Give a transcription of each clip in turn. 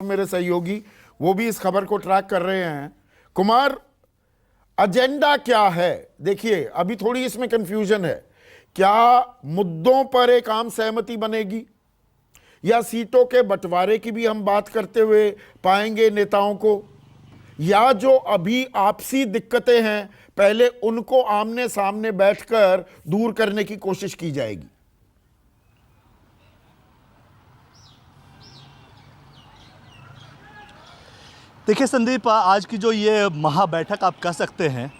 मेरे सहयोगी, वो भी इस खबर को ट्रैक कर रहे हैं। कुमार, एजेंडा क्या है? देखिए, अभी थोड़ी इसमें कंफ्यूजन है। क्या मुद्दों पर एक आम सहमति बनेगी, या सीटों के बंटवारे की भी हम बात करते हुए पाएंगे नेताओं को, या जो अभी आपसी दिक्कतें हैं पहले उनको आमने सामने बैठकर दूर करने की कोशिश की जाएगी? देखिए संदीप, आज की जो ये महाबैठक आप कह सकते हैं,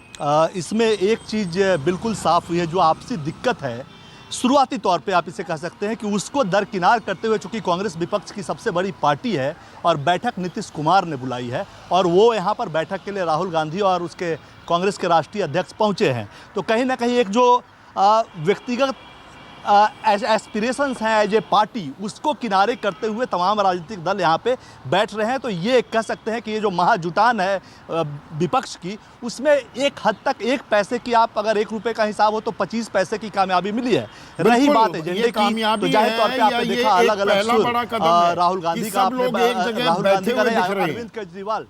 इसमें एक चीज़ बिल्कुल साफ हुई है। जो आपसी दिक्कत है, शुरुआती तौर पे आप इसे कह सकते हैं कि उसको दरकिनार करते हुए, चूंकि कांग्रेस विपक्ष की सबसे बड़ी पार्टी है और बैठक नीतीश कुमार ने बुलाई है, और वो यहाँ पर बैठक के लिए राहुल गांधी और उसके कांग्रेस के राष्ट्रीय अध्यक्ष पहुँचे हैं, तो कहीं ना कहीं एक जो व्यक्तिगत एस्पिरेशंस हैं एज ए पार्टी, उसको किनारे करते हुए तमाम राजनीतिक दल यहाँ पे बैठ रहे हैं। तो ये कह सकते हैं कि ये जो महाजुटान है विपक्ष की, उसमें एक हद तक एक पैसे की, आप अगर 1 रुपए का हिसाब हो तो 25 पैसे की कामयाबी मिली है। रही बात एजेंडे की, तो जाहिर तौर पे आपने देखा अलग अलग सुर राहुल गांधी का, राहुल गांधी का नहीं, अरविंद केजरीवाल।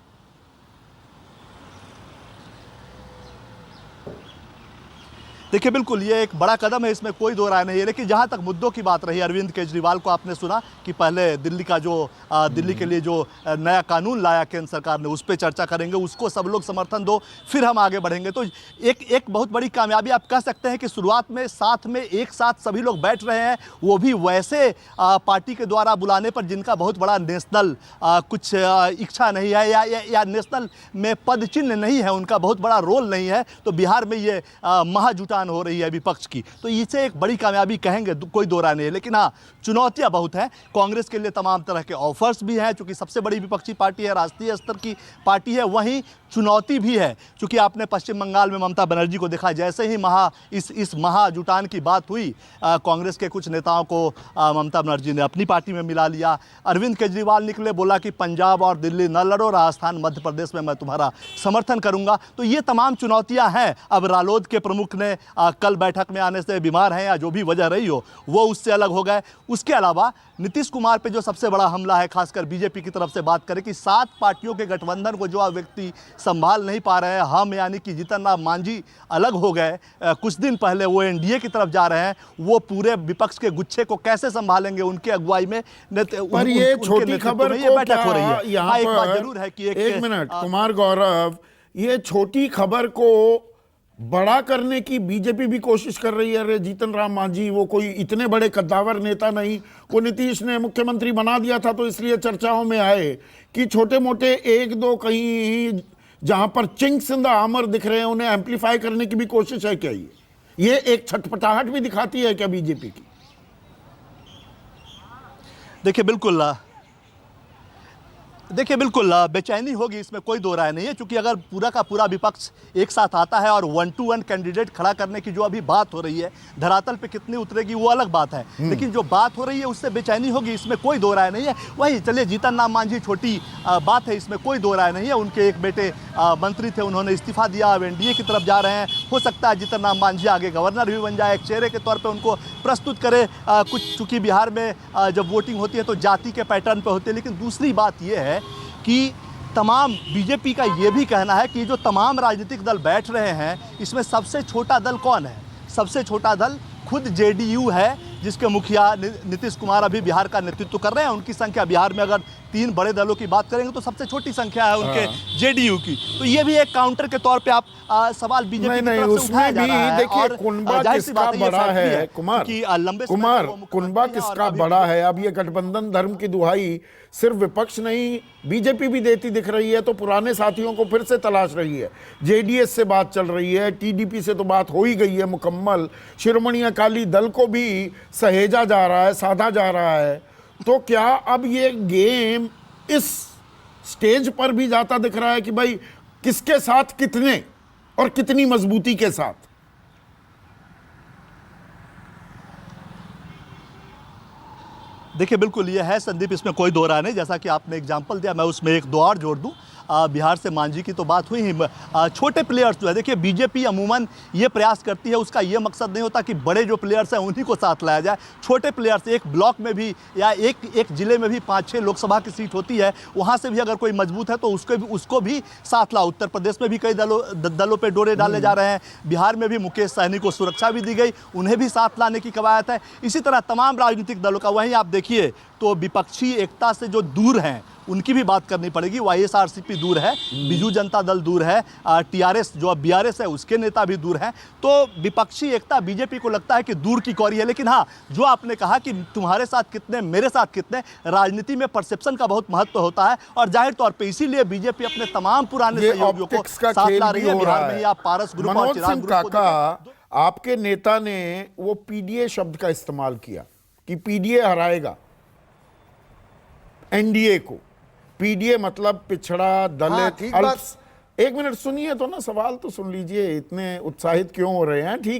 देखिए बिल्कुल ये एक बड़ा कदम है, इसमें कोई दो राय नहीं है। लेकिन जहाँ तक मुद्दों की बात रही, अरविंद केजरीवाल को आपने सुना कि पहले दिल्ली का जो दिल्ली के लिए जो नया कानून लाया केंद्र सरकार ने, उस पर चर्चा करेंगे, उसको सब लोग समर्थन दो, फिर हम आगे बढ़ेंगे। तो एक बहुत बड़ी कामयाबी आप कह सकते हैं कि शुरुआत में साथ में एक साथ सभी लोग बैठ रहे हैं, वो भी वैसे पार्टी के द्वारा बुलाने पर जिनका बहुत बड़ा नेशनल कुछ इच्छा नहीं है, या नेशनल में पद चिन्ह नहीं है, उनका बहुत बड़ा रोल नहीं है। तो बिहार में ये महाजुटान हो रही है विपक्ष की, तो इसे एक बड़ी कामयाबी कहेंगे, कोई दो राय नहीं है। लेकिन हाँ, चुनौतियां बहुत हैं। कांग्रेस के लिए तमाम तरह के ऑफर्स भी हैं, क्योंकि सबसे बड़ी विपक्षी पार्टी है, राष्ट्रीय स्तर की पार्टी है। वहीं चुनौती भी है, क्योंकि आपने पश्चिम बंगाल में ममता बनर्जी को देखा, जैसे ही इस महाजुटान की बात हुई, कांग्रेस के कुछ नेताओं को ममता बनर्जी ने अपनी पार्टी में मिला लिया। अरविंद केजरीवाल निकले, बोला कि पंजाब और दिल्ली न लड़ो, राजस्थान मध्य प्रदेश में मैं तुम्हारा समर्थन करूंगा। तो ये तमाम चुनौतियां हैं। अब रालोद के प्रमुख ने कल बैठक में आने से बीमार हैं, या जो भी वजह रही हो, वो उससे अलग हो गए। उसके अलावा नीतीश कुमार पे जो सबसे बड़ा हमला है, खासकर बीजेपी की तरफ से बात करें, कि 7 पार्टियों के गठबंधन को जो व्यक्ति संभाल नहीं पा रहे हैं, हम यानी कि जीतन राम मांझी अलग हो गए, कुछ दिन पहले वो एनडीए की तरफ जा रहे हैं, वो पूरे विपक्ष के गुच्छे को कैसे संभालेंगे उनके अगुवाई में? पर ये छोटी खबर को बैठक हो रही है। यहाँ एक बात जरूर है कि एक मिनट कुमार गौरव, ये छोटी खबर को बड़ा करने की बीजेपी भी कोशिश कर रही है। अरे जीतन राम मांझी वो कोई इतने बड़े कद्दावर नेता नहीं, वो नीतीश ने मुख्यमंत्री बना दिया था तो इसलिए चर्चाओं में आए, कि छोटे मोटे 1-2 कहीं जहां पर चिंक्स इन द आर्मर दिख रहे हैं, उन्हें एम्पलीफाई करने की भी कोशिश है क्या? ये एक छटपटाहट भी दिखाती है क्या बीजेपी की? देखिए बिल्कुल बेचैनी होगी, इसमें कोई दो राय नहीं है। क्योंकि अगर पूरा का पूरा विपक्ष एक साथ आता है और 1-to-1 कैंडिडेट खड़ा करने की जो अभी बात हो रही है, धरातल पे कितनी उतरेगी वो अलग बात है, लेकिन जो बात हो रही है उससे बेचैनी होगी, इसमें कोई दो राय नहीं है। वही चलिए, जीतन राम मांझी छोटी बात है, इसमें कोई दो राय नहीं है। उनके एक बेटे मंत्री थे, उन्होंने इस्तीफा दिया, अब एनडीए की तरफ जा रहे हैं। हो सकता है जीतन राम मांझी आगे गवर्नर भी बन जाए, एक चेहरे के तौर पर उनको प्रस्तुत करे कुछ। चूँकि बिहार में जब वोटिंग होती है तो जाति के पैटर्न पर होती है। लेकिन दूसरी बात यह है कि तमाम बीजेपी का ये भी कहना है कि जो तमाम राजनीतिक दल बैठ रहे हैं, इसमें सबसे छोटा दल कौन है? सबसे छोटा दल खुद जेडीयू है, जिसके मुखिया नीतीश कुमार अभी बिहार का नेतृत्व कर रहे हैं। उनकी संख्या बिहार में अगर 3 बड़े दलों की बात करेंगे तो सबसे छोटी संख्या है उनके जेडीयू की। तो ये भी एक काउंटर के तौर पे आप सवाल बीजेपी की तरफ से उठाया जा रहा है। देखिए, कुनबा किसका बड़ा है कुमार? कुनबा किसका बड़ा है? अब ये गठबंधन धर्म की दुहाई सिर्फ विपक्ष नहीं, बीजेपी भी देती दिख रही है, तो पुराने साथियों को फिर से तलाश रही है। जेडीएस से बात चल रही है, टीडीपी से तो बात हो ही गई है मुकम्मल, शिरोमणि अकाली दल को भी सहेजा जा रहा है, साधा जा रहा है। तो क्या अब ये गेम इस स्टेज पर भी जाता दिख रहा है कि भाई किसके साथ कितने और कितनी मजबूती के साथ? देखिए बिल्कुल ये है संदीप, इसमें कोई दो राय नहीं। जैसा कि आपने एग्जांपल दिया, मैं उसमें एक दो और जोड़ दूं। बिहार से मांझी की तो बात हुई ही। छोटे प्लेयर्स जो है, देखिए बीजेपी अमूमन ये प्रयास करती है, उसका ये मकसद नहीं होता कि बड़े जो प्लेयर्स हैं उन्हीं को साथ लाया जाए। छोटे प्लेयर्स, एक ब्लॉक में भी या एक जिले में भी 5-6 लोकसभा की सीट होती है, वहाँ से भी अगर कोई मजबूत है तो उसको भी साथ लाओ। उत्तर प्रदेश में भी कई दलों पर डोरे डाले जा रहे हैं, बिहार में भी मुकेश सहनी को सुरक्षा भी दी गई, उन्हें भी साथ लाने की कवायद है। इसी तरह तमाम राजनीतिक दलों का। वहीं आप देखिए तो विपक्षी एकता से जो दूर हैं उनकी भी बात करनी पड़ेगी। वाईएसआरसीपी दूर है, बीजू जनता दल दूर है, टीआरएस जो अब बीआरएस है उसके नेता भी दूर हैं। तो विपक्षी एकता बीजेपी को लगता है कि दूर की कौरी है। लेकिन हाँ, जो आपने कहा कि तुम्हारे साथ कितने, मेरे साथ कितने, राजनीति में परसेप्शन का बहुत महत्व होता है। और जाहिर तौर पर इसीलिए बीजेपी अपने तमाम पुराने सहयोगियों को साथ ला रही है। बिहार में ही आप पारस ग्रुप और चिराग ग्रुप को, आपके नेता ने वो पीडीए शब्द का इस्तेमाल किया कि पीडीए हराएगा एनडीए को। पीडीए मतलब पिछड़ा, दलित, अल्प। एक मिनट सुनिए तो ना, सवाल तो सुन लीजिए, इतने उत्साहित क्यों हो रहे हैं? ठीक